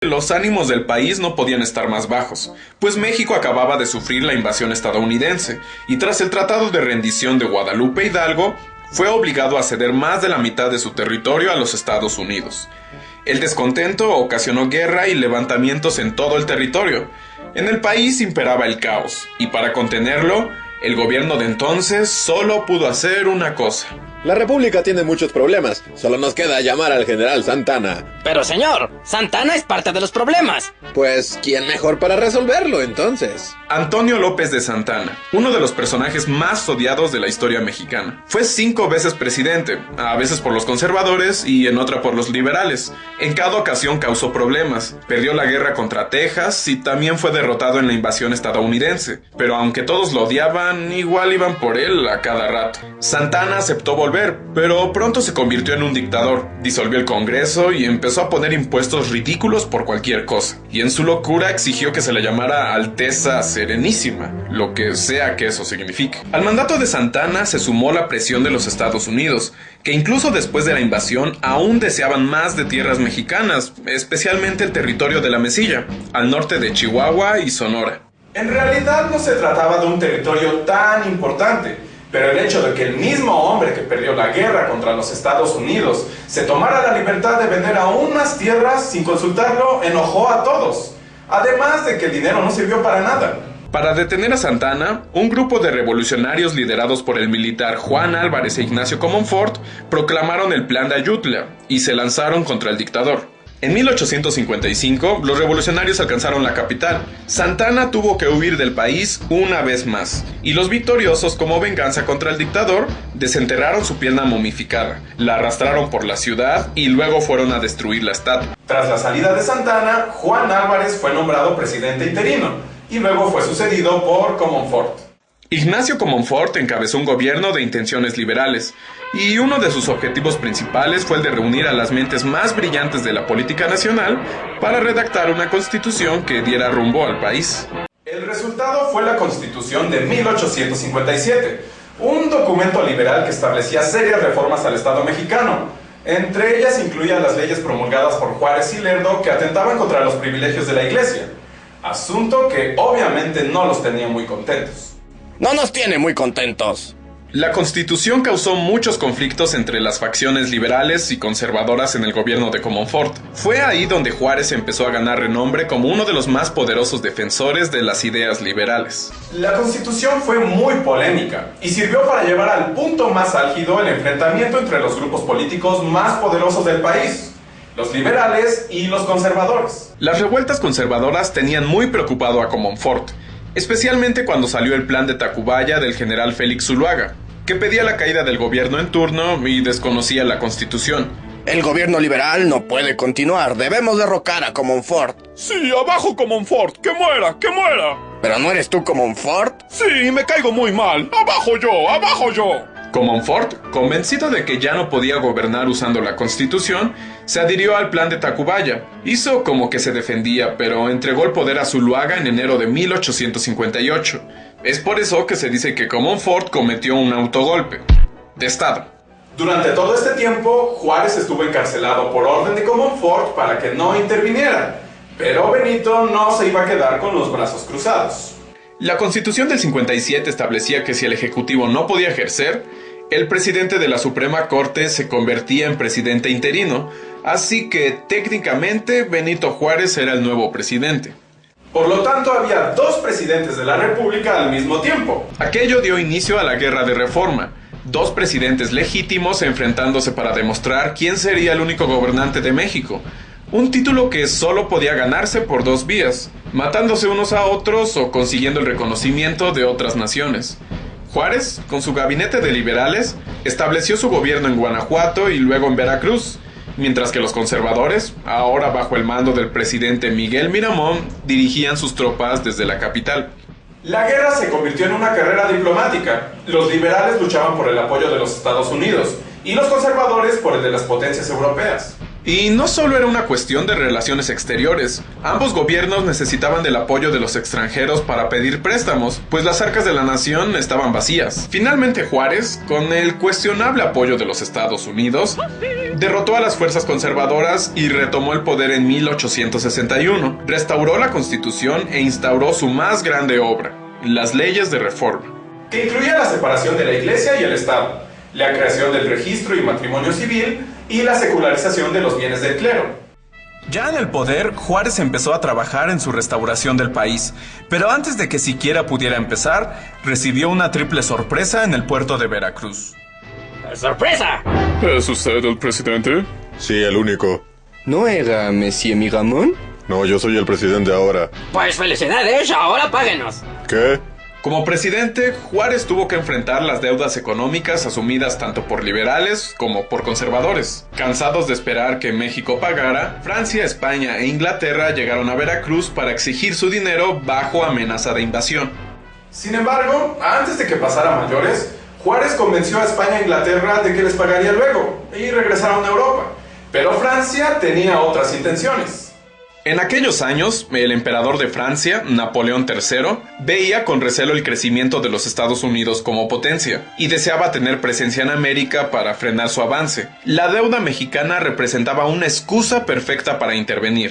Los ánimos del país no podían estar más bajos, pues México acababa de sufrir la invasión estadounidense, y tras el Tratado de Rendición de Guadalupe Hidalgo, fue obligado a ceder más de la mitad de su territorio a los Estados Unidos. El descontento ocasionó guerra y levantamientos en todo el territorio. En el país imperaba el caos, y para contenerlo, el gobierno de entonces solo pudo hacer una cosa. La República tiene muchos problemas, solo nos queda llamar al general Santana. Pero señor, Santana es parte de los problemas. Pues, ¿quién mejor para resolverlo entonces? Antonio López de Santana, uno de los personajes más odiados de la historia mexicana. Fue 5 veces presidente, a veces por los conservadores y en otra por los liberales. En cada ocasión causó problemas, perdió la guerra contra Texas y también fue derrotado en la invasión estadounidense. Pero aunque todos lo odiaban, igual iban por él a cada rato. Santana aceptó volver, pero pronto se convirtió en un dictador. Disolvió el Congreso y empezó a poner impuestos ridículos por cualquier cosa. Y en su locura exigió que se le llamara Alteza Serenísima, lo que sea que eso signifique. Al mandato de Santana se sumó la presión de los Estados Unidos, que incluso después de la invasión aún deseaban más de tierras mexicanas, especialmente el territorio de la Mesilla, al norte de Chihuahua y Sonora. En realidad no se trataba de un territorio tan importante, pero el hecho de que el mismo hombre que perdió la guerra contra los Estados Unidos se tomara la libertad de vender aún más tierras sin consultarlo enojó a todos. Además de que el dinero no sirvió para nada. Para detener a Santana, un grupo de revolucionarios liderados por el militar Juan Álvarez e Ignacio Comonfort proclamaron el Plan de Ayutla y se lanzaron contra el dictador. En 1855, los revolucionarios alcanzaron la capital. Santana tuvo que huir del país una vez más, y los victoriosos, como venganza contra el dictador, desenterraron su pierna momificada, la arrastraron por la ciudad y luego fueron a destruir la estatua. Tras la salida de Santana, Juan Álvarez fue nombrado presidente interino, y luego fue sucedido por Comonfort. Ignacio Comonfort encabezó un gobierno de intenciones liberales, y uno de sus objetivos principales fue el de reunir a las mentes más brillantes de la política nacional para redactar una constitución que diera rumbo al país. El resultado fue la Constitución de 1857, un documento liberal que establecía serias reformas al Estado mexicano. Entre ellas incluían las leyes promulgadas por Juárez y Lerdo que atentaban contra los privilegios de la Iglesia, asunto que obviamente no los tenía muy contentos. No nos tiene muy contentos. La Constitución causó muchos conflictos entre las facciones liberales y conservadoras en el gobierno de Comonfort. Fue ahí donde Juárez empezó a ganar renombre como uno de los más poderosos defensores de las ideas liberales. La Constitución fue muy polémica y sirvió para llevar al punto más álgido el enfrentamiento entre los grupos políticos más poderosos del país, los liberales y los conservadores. Las revueltas conservadoras tenían muy preocupado a Comonfort, especialmente cuando salió el plan de Tacubaya del general Félix Zuluaga, que pedía la caída del gobierno en turno y desconocía la Constitución. El gobierno liberal no puede continuar, debemos derrocar a Comonfort. Sí, abajo Comonfort, que muera, que muera. ¿Pero no eres tú Comonfort? Sí, me caigo muy mal, abajo yo, abajo yo. Comonfort, convencido de que ya no podía gobernar usando la Constitución, se adhirió al plan de Tacubaya. Hizo como que se defendía, pero entregó el poder a Zuluaga en enero de 1858. Es por eso que se dice que Comonfort cometió un autogolpe de Estado. Durante todo este tiempo, Juárez estuvo encarcelado por orden de Comonfort para que no interviniera, pero Benito no se iba a quedar con los brazos cruzados. La Constitución del 57 establecía que si el Ejecutivo no podía ejercer, el presidente de la Suprema Corte se convertía en presidente interino, así que técnicamente Benito Juárez era el nuevo presidente. Por lo tanto, había 2 presidentes de la República al mismo tiempo. Aquello dio inicio a la Guerra de Reforma, 2 presidentes legítimos enfrentándose para demostrar quién sería el único gobernante de México. Un título que solo podía ganarse por 2 vías, matándose unos a otros o consiguiendo el reconocimiento de otras naciones. Juárez, con su gabinete de liberales, estableció su gobierno en Guanajuato y luego en Veracruz, mientras que los conservadores, ahora bajo el mando del presidente Miguel Miramón, dirigían sus tropas desde la capital. La guerra se convirtió en una carrera diplomática. Los liberales luchaban por el apoyo de los Estados Unidos y los conservadores por el de las potencias europeas. Y no solo era una cuestión de relaciones exteriores, ambos gobiernos necesitaban del apoyo de los extranjeros para pedir préstamos, pues las arcas de la nación estaban vacías. Finalmente Juárez, con el cuestionable apoyo de los Estados Unidos, derrotó a las fuerzas conservadoras y retomó el poder en 1861. Restauró la Constitución e instauró su más grande obra, las leyes de reforma, que incluía la separación de la Iglesia y el Estado, la creación del registro y matrimonio civil y la secularización de los bienes del clero. Ya en el poder, Juárez empezó a trabajar en su restauración del país, pero antes de que siquiera pudiera empezar, recibió una triple sorpresa en el puerto de Veracruz. ¡Sorpresa! ¿Es usted el presidente? Sí, el único. ¿No era Monsieur Miramón? No, yo soy el presidente ahora. Pues felicidades, ahora páguenos. ¿Qué? Como presidente, Juárez tuvo que enfrentar las deudas económicas asumidas tanto por liberales como por conservadores. Cansados de esperar que México pagara, Francia, España e Inglaterra llegaron a Veracruz para exigir su dinero bajo amenaza de invasión. Sin embargo, antes de que pasara a mayores, Juárez convenció a España e Inglaterra de que les pagaría luego y regresaron a Europa. Pero Francia tenía otras intenciones. En aquellos años, el emperador de Francia, Napoleón III, veía con recelo el crecimiento de los Estados Unidos como potencia y deseaba tener presencia en América para frenar su avance. La deuda mexicana representaba una excusa perfecta para intervenir.